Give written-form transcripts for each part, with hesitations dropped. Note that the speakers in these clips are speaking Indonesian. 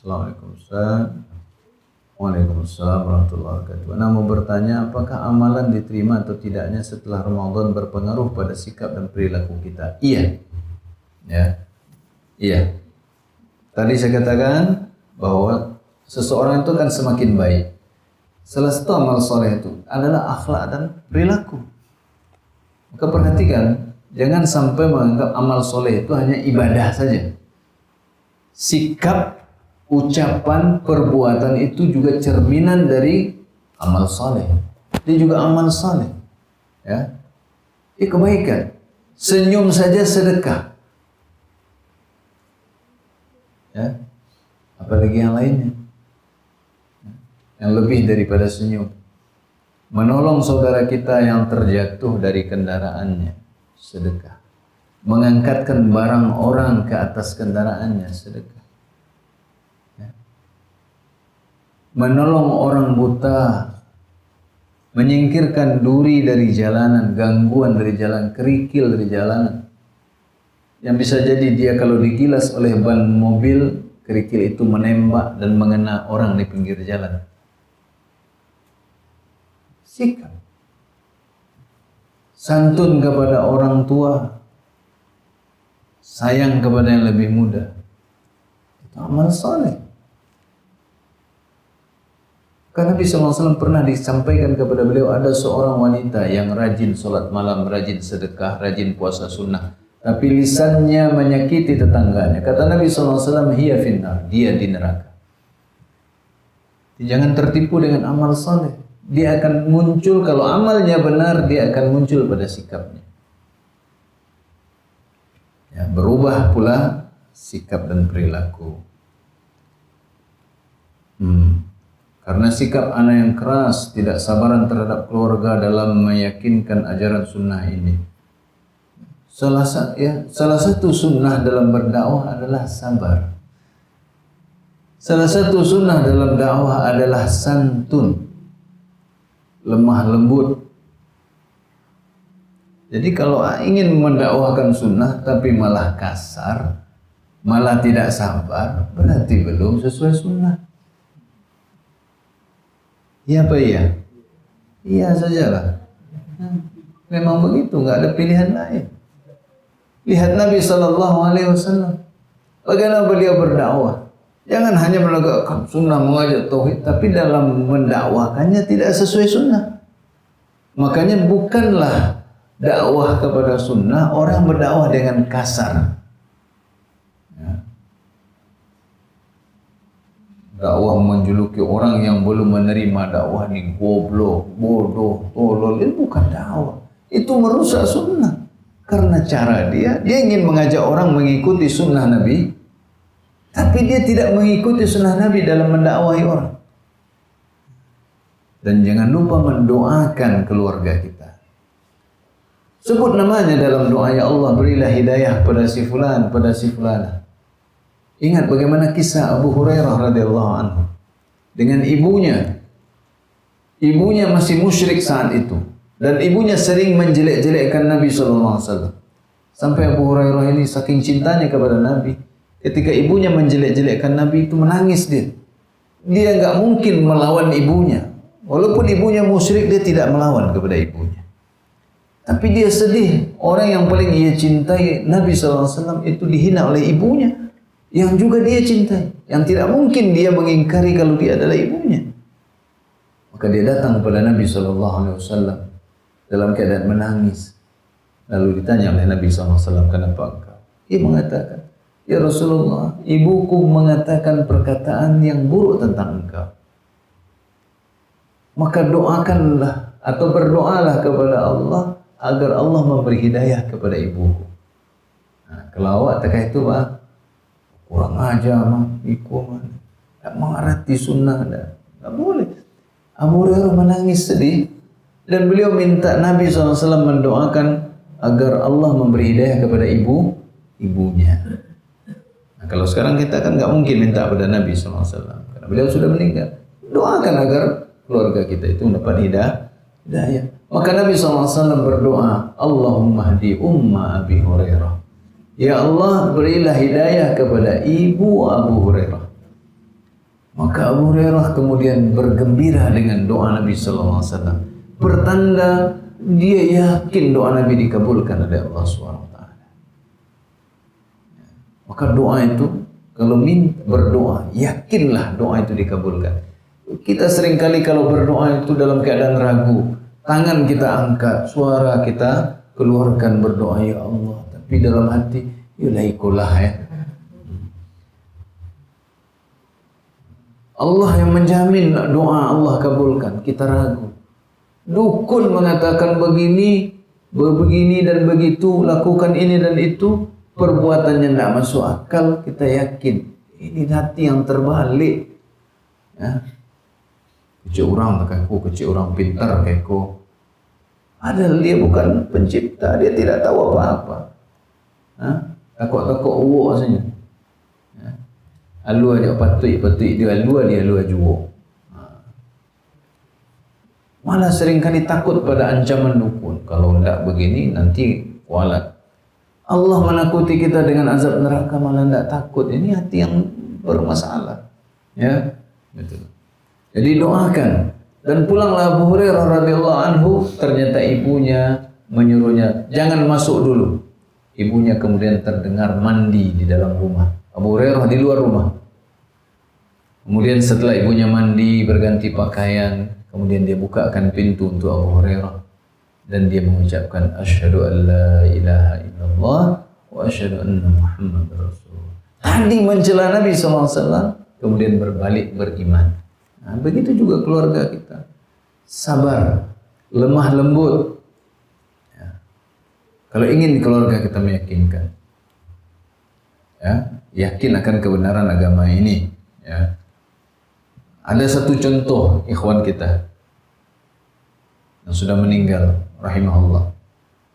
Assalamualaikum Ustaz. Waalaikumsalam warahmatullahi wabarakatuh. Nah, mau bertanya, apakah amalan diterima atau tidaknya setelah Ramadan berpengaruh pada sikap dan perilaku kita? Iya. Ya. Iya. Tadi saya katakan bahwa seseorang itu kan semakin baik. Salah satu amal soleh itu adalah akhlak dan perilaku. Maka perhatikan, jangan sampai menganggap amal soleh itu hanya ibadah saja. Sikap, ucapan, perbuatan itu juga cerminan dari amal soleh. Dia juga amal soleh. Ya, ini kebaikan. Senyum saja sedekah. Ya, apalagi yang lainnya. Yang lebih daripada senyum. Menolong saudara kita yang terjatuh dari kendaraannya, sedekah. Mengangkatkan barang orang ke atas kendaraannya, sedekah. Menolong orang buta, menyingkirkan duri dari jalanan, gangguan dari jalan, kerikil dari jalanan. Yang bisa jadi dia kalau digilas oleh ban mobil, kerikil itu menembak dan mengena orang di pinggir jalan. Sikap. Santun kepada orang tua, sayang kepada yang lebih muda. Itu amal soleh. Karena Nabi SAW pernah disampaikan kepada beliau, ada seorang wanita yang rajin sholat malam, rajin sedekah, rajin puasa sunnah, tapi lisannya menyakiti tetangganya. Kata Nabi SAW, hiya finnar, dia di neraka. Jangan tertipu dengan amal soleh. Dia akan muncul, kalau amalnya benar, dia akan muncul pada sikapnya. Ya, berubah pula sikap dan perilaku. Karena sikap anak yang keras, tidak sabaran terhadap keluarga dalam meyakinkan ajaran sunnah ini. Salah satu sunnah dalam berdakwah adalah sabar. Salah satu sunnah dalam dakwah adalah santun, lemah lembut. Jadi kalau ingin mendakwahkan sunnah tapi malah kasar, malah tidak sabar, berarti belum sesuai sunnah. Iya apa iya? Iya sajalah. Memang begitu, nggak ada pilihan lain. Lihat Nabi SAW, bagaimana beliau berdakwah. Jangan hanya menegakkan sunnah, mengajak tauhid, tapi dalam mendakwakannya tidak sesuai sunnah. Makanya bukanlah dakwah kepada sunnah orang berdakwah dengan kasar. Dakwah menjuluki orang yang belum menerima dakwah ini goblok, bodoh, tolol, itu bukan dakwah. Itu merusak sunnah. Karena cara dia ingin mengajak orang mengikuti sunnah Nabi, tapi dia tidak mengikuti sunnah Nabi dalam mendakwahi orang. Dan jangan lupa mendoakan keluarga kita. Sebut namanya dalam doa, ya Allah berilah hidayah pada si fulan, pada si fulana. Ingat bagaimana kisah Abu Hurairah radhiyallahu anhu dengan ibunya. Ibunya masih musyrik saat itu dan ibunya sering menjelek-jelekkan Nabi SAW. Sampai Abu Hurairah ini saking cintanya kepada Nabi, ketika ibunya menjelek-jelekkan Nabi itu menangis dia. Dia nggak mungkin melawan ibunya. Walaupun ibunya musyrik, dia tidak melawan kepada ibunya. Tapi dia sedih. Orang yang paling ia cintai, Nabi SAW, itu dihina oleh ibunya yang juga dia cintai, yang tidak mungkin dia mengingkari kalau dia adalah ibunya. Maka dia datang kepada Nabi SAW dalam keadaan menangis. Lalu ditanya oleh Nabi SAW, kenapa engkau? Dia mengatakan, ya Rasulullah, ibuku mengatakan perkataan yang buruk tentang engkau. Maka doakanlah atau berdoalah kepada Allah agar Allah memberi hidayah kepada ibuku. Nah, kalau awak tak itu Pak, kurang ajar mah, ikut mah, tak mengerti sunnah dah, tak boleh. Abu Hurairah menangis sedih dan beliau minta Nabi SAW mendoakan agar Allah memberi hidayah kepada ibunya. Nah, kalau sekarang kita kan nggak mungkin minta kepada Nabi SAW karena beliau sudah meninggal. Doakan agar keluarga kita itu mendapat hidayah. Maka Nabi SAW berdoa, Allahumma hdi umma Abi Hurairah. Ya Allah, berilah hidayah kepada ibu Abu Hurairah. Maka Abu Hurairah kemudian bergembira dengan doa Nabi sallallahu alaihi wasallam. Pertanda dia yakin doa Nabi dikabulkan oleh Allah SWT. Maka doa itu, kalau berdoa, yakinlah doa itu dikabulkan. Kita seringkali kalau berdoa itu dalam keadaan ragu, tangan kita angkat, suara kita keluarkan berdoa, ya Allah, tapi dalam hati, yulaikulah ya. Allah yang menjamin doa Allah kabulkan, kita ragu. Dukun mengatakan begini dan begitu, lakukan ini dan itu, perbuatannya tidak masuk akal, kita yakin ini hati yang terbalik. Ya. Kecil orang kecil orang pintar kayak padahal dia bukan pencipta, dia tidak tahu apa-apa. Takut-takut uwo saja. Alu aja patut dia alu juo. Malah seringkali takut pada ancaman dukun. Kalau tidak begini nanti kualat. Allah menakuti kita dengan azab neraka, malah tidak takut. Ini hati yang bermasalah. Ya, betul. Jadi doakan. Dan pulanglah Abu Hurairah radhiyallahu anhu, ternyata ibunya menyuruhnya jangan masuk dulu. Ibunya kemudian terdengar mandi di dalam rumah. Abu Hurairah di luar rumah. Kemudian setelah ibunya mandi, berganti pakaian, kemudian dia bukakan pintu untuk Abu Hurairah dan dia mengucapkan asyhadu an la ilaha illallah wa asyhadu anna Muhammadar Rasulullah. Tadi mencela Nabi SAW, kemudian berbalik beriman. Nah, begitu juga keluarga kita. Sabar, lemah lembut. Ya. Kalau ingin keluarga kita meyakinkan, ya, yakin akan kebenaran agama ini. Ya. Ada satu contoh ikhwan kita yang sudah meninggal, rahimahullah.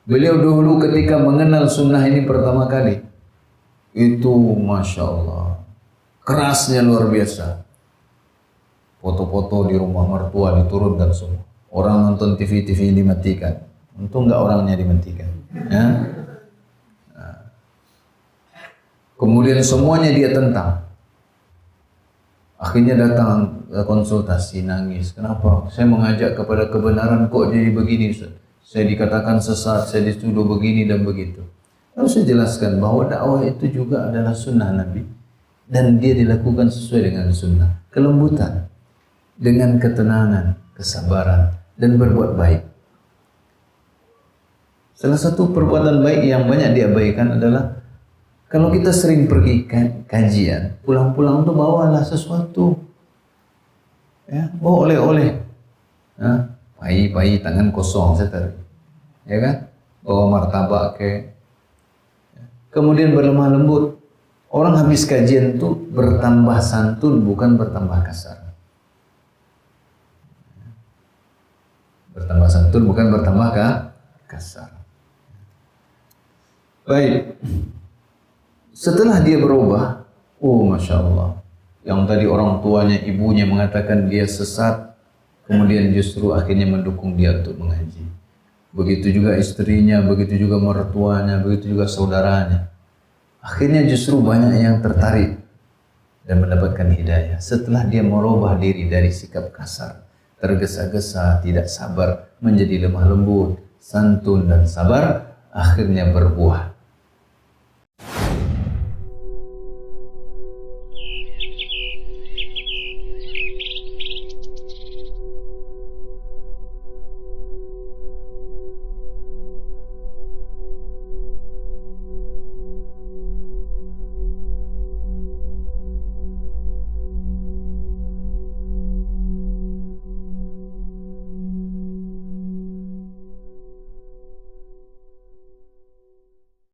Beliau dulu ketika mengenal sunnah ini pertama kali, itu Masya Allah, kerasnya luar biasa. Foto-foto di rumah mertua diturunkan semua. Orang nonton TV dimatikan. Untung nggak orangnya dimatikan. Ya. Nah. Kemudian semuanya dia tentang. Akhirnya datang konsultasi, nangis. Kenapa? Saya mengajak kepada kebenaran kok jadi begini. Saya dikatakan sesat, saya dituduh begini dan begitu. Lalu saya jelaskan bahwa dakwah itu juga adalah sunnah Nabi. Dan dia dilakukan sesuai dengan sunnah. Kelembutan. Dengan ketenangan, kesabaran, dan berbuat baik. Salah satu perbuatan baik yang banyak diabaikan adalah kalau kita sering pergi kajian, pulang-pulang tuh bawalah sesuatu. Ya, bawa oleh-oleh. Pai tangan kosong saya tarik. Ya kan? Bawa martabak ke. Kemudian berlemah lembut. Orang habis kajian tuh bertambah santun, bukan bertambah kasar. Bertambah santun bukan bertambah kasar. Baik. Setelah dia berubah, Masya Allah. Yang tadi orang tuanya, ibunya mengatakan dia sesat, kemudian justru akhirnya mendukung dia untuk mengaji. Begitu juga istrinya, begitu juga mertuanya, begitu juga saudaranya. Akhirnya justru banyak yang tertarik dan mendapatkan hidayah. Setelah dia merubah diri dari sikap kasar, tergesa-gesa, tidak sabar, menjadi lemah lembut, santun dan sabar, akhirnya berbuah.